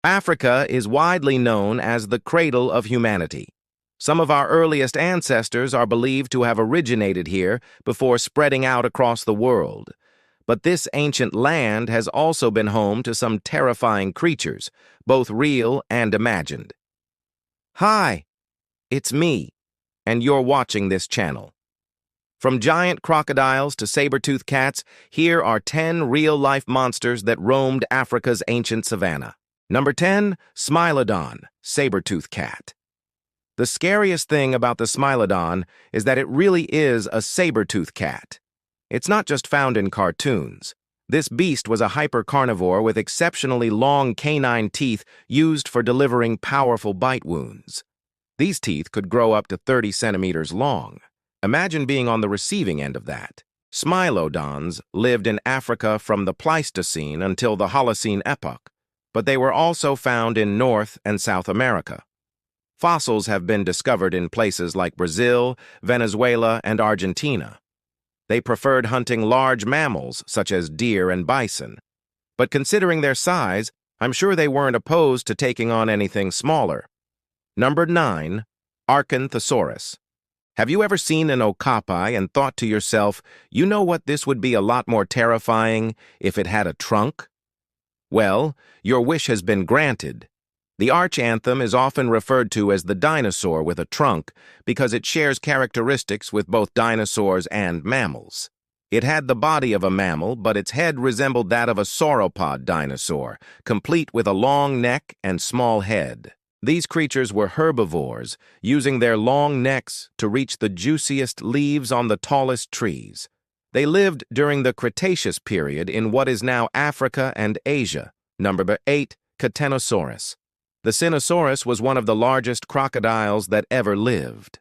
Africa is widely known as the cradle of humanity. Some of our earliest ancestors are believed to have originated here before spreading out across the world. But this ancient land has also been home to some terrifying creatures, both real and imagined. Hi, it's me, and you're watching this channel. From giant crocodiles to saber-toothed cats, here are 10 real-life monsters that roamed Africa's ancient savanna. Number 10, Smilodon, saber-toothed cat. The scariest thing about the Smilodon is that it really is a saber-toothed cat. It's not just found in cartoons. This beast was a hypercarnivore with exceptionally long canine teeth used for delivering powerful bite wounds. These teeth could grow up to 30 centimeters long. Imagine being on the receiving end of that. Smilodons lived in Africa from the Pleistocene until the Holocene epoch, but they were also found in North and South America. Fossils have been discovered in places like Brazil, Venezuela, and Argentina. They preferred hunting large mammals such as deer and bison. But considering their size, I'm sure they weren't opposed to taking on anything smaller. Number 9, Argenthosaurus. Have you ever seen an okapi and thought to yourself, you know what, this would be a lot more terrifying if it had a trunk? Well, your wish has been granted. The arch anthem is often referred to as the dinosaur with a trunk because it shares characteristics with both dinosaurs and mammals. It had the body of a mammal, but its head resembled that of a sauropod dinosaur, complete with a long neck and small head. These creatures were herbivores, using their long necks to reach the juiciest leaves on the tallest trees. They lived during the Cretaceous period in what is now Africa and Asia. Number 8, Catenosaurus. The Cenosaurus was one of the largest crocodiles that ever lived.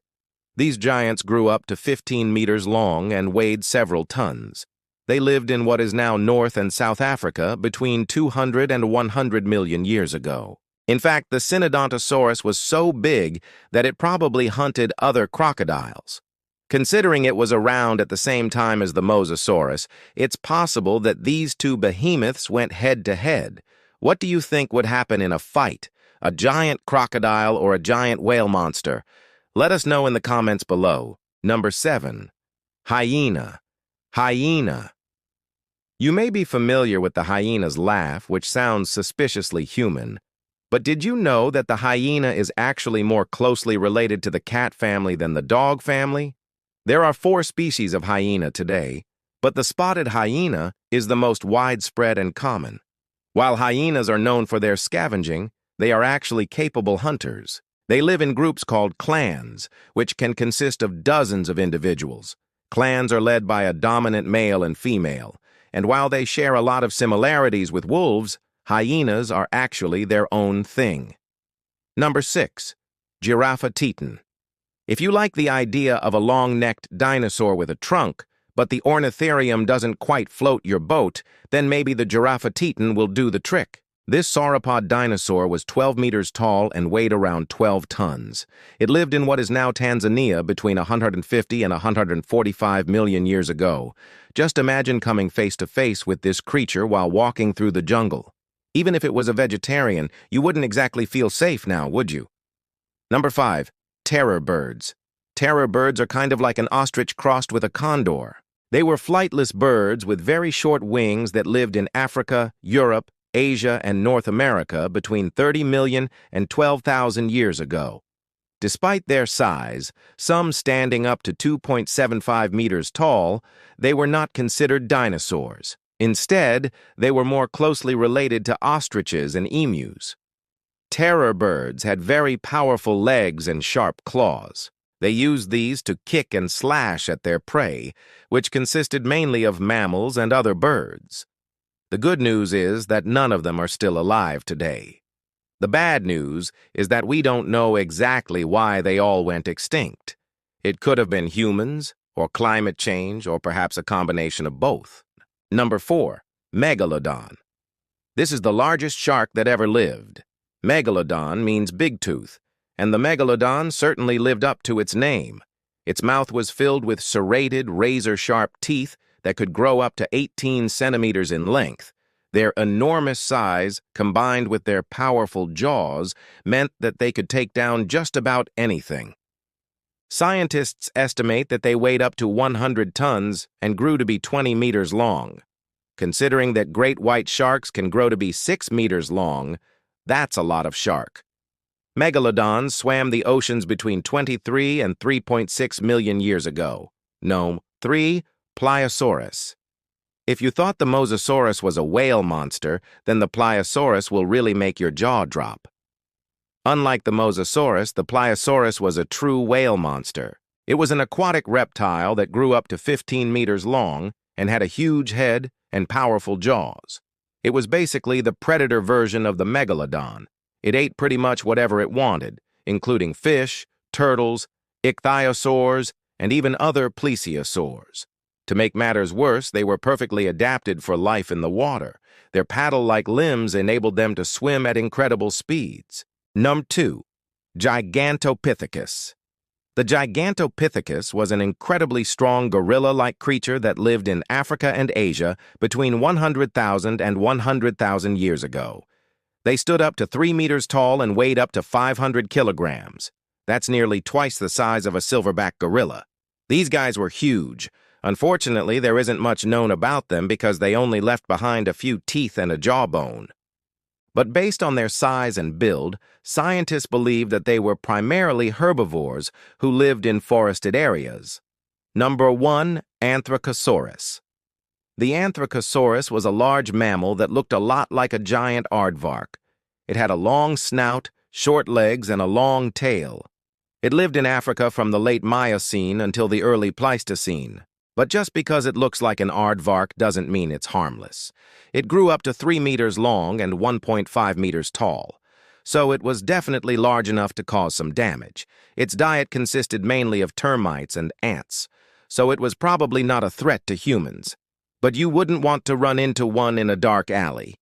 These giants grew up to 15 meters long and weighed several tons. They lived in what is now North and South Africa between 200 and 100 million years ago. In fact, the Synodontosaurus was so big that it probably hunted other crocodiles. Considering it was around at the same time as the Mosasaurus, it's possible that these two behemoths went head-to-head. What do you think would happen in a fight? A giant crocodile or a giant whale monster? Let us know in the comments below. Number 7, hyena. Hyena. You may be familiar with the hyena's laugh, which sounds suspiciously human. But did you know that the hyena is actually more closely related to the cat family than the dog family? There are 4 species of hyena today, but the spotted hyena is the most widespread and common. While hyenas are known for their scavenging, they are actually capable hunters. They live in groups called clans, which can consist of dozens of individuals. Clans are led by a dominant male and female, and while they share a lot of similarities with wolves, hyenas are actually their own thing. Number 6, Giraffatitan. If you like the idea of a long-necked dinosaur with a trunk, but the ornitharium doesn't quite float your boat, then maybe the Giraffatitan will do the trick. This sauropod dinosaur was 12 meters tall and weighed around 12 tons. It lived in what is now Tanzania between 150 and 145 million years ago. Just imagine coming face to face with this creature while walking through the jungle. Even if it was a vegetarian, you wouldn't exactly feel safe now, would you? Number 5, terror birds. Terror birds are kind of like an ostrich crossed with a condor. They were flightless birds with very short wings that lived in Africa, Europe, Asia, and North America between 30 million and 12,000 years ago. Despite their size, some standing up to 2.75 meters tall, they were not considered dinosaurs. Instead, they were more closely related to ostriches and emus. Terror birds had very powerful legs and sharp claws. They used these to kick and slash at their prey, which consisted mainly of mammals and other birds. The good news is that none of them are still alive today. The bad news is that we don't know exactly why they all went extinct. It could have been humans, or climate change, or perhaps a combination of both. Number 4, Megalodon. This is the largest shark that ever lived. Megalodon means big tooth, and the Megalodon certainly lived up to its name. Its mouth was filled with serrated, razor-sharp teeth that could grow up to 18 centimeters in length. Their enormous size, combined with their powerful jaws, meant that they could take down just about anything. Scientists estimate that they weighed up to 100 tons and grew to be 20 meters long. Considering that great white sharks can grow to be 6 meters long, that's a lot of shark. Megalodons swam the oceans between 23 and 3.6 million years ago. No, 3. Pliosaurus. If you thought the Mosasaurus was a whale monster, then the Pliosaurus will really make your jaw drop. Unlike the Mosasaurus, the Pliosaurus was a true whale monster. It was an aquatic reptile that grew up to 15 meters long and had a huge head and powerful jaws. It was basically the predator version of the megalodon. It ate pretty much whatever it wanted, including fish, turtles, ichthyosaurs, and even other plesiosaurs. To make matters worse, they were perfectly adapted for life in the water. Their paddle-like limbs enabled them to swim at incredible speeds. Number 2. Gigantopithecus. The Gigantopithecus was an incredibly strong gorilla-like creature that lived in Africa and Asia between 100,000 and 100,000 years ago. They stood up to 3 meters tall and weighed up to 500 kilograms. That's nearly twice the size of a silverback gorilla. These guys were huge. Unfortunately, there isn't much known about them because they only left behind a few teeth and a jawbone. But based on their size and build, scientists believe that they were primarily herbivores who lived in forested areas. Number 1. Anthracosaurus. The Anthracosaurus was a large mammal that looked a lot like a giant aardvark. It had a long snout, short legs, and a long tail. It lived in Africa from the late Miocene until the early Pleistocene. But just because it looks like an aardvark doesn't mean it's harmless. It grew up to 3 meters long and 1.5 meters tall, so it was definitely large enough to cause some damage. Its diet consisted mainly of termites and ants, so it was probably not a threat to humans. But you wouldn't want to run into one in a dark alley.